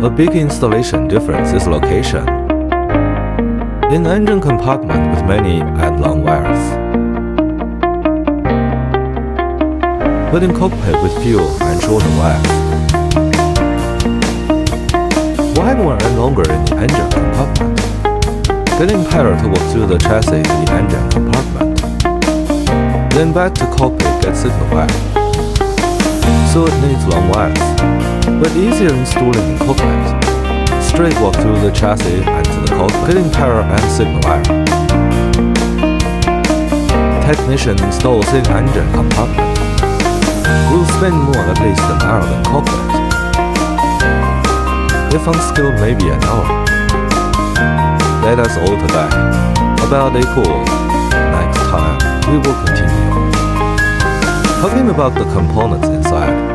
A big installation difference is location. In engine compartment with many and long wires, but in cockpit with few and shorter wires. Wider and longer in the engine compartment, getting power to walk through the chassis to the engine compartment, then back to cockpit get signal wire. So it needs long wires, but easier installing in cockpit. Straight walk through the chassis and to the cockpit, getting power and signal wire. Technician installs in engine compartment will spend more at least an hour than cockpit. If unskilled, maybe an hour. That's all today. About equal. Next time, we will continue talking about the components inside.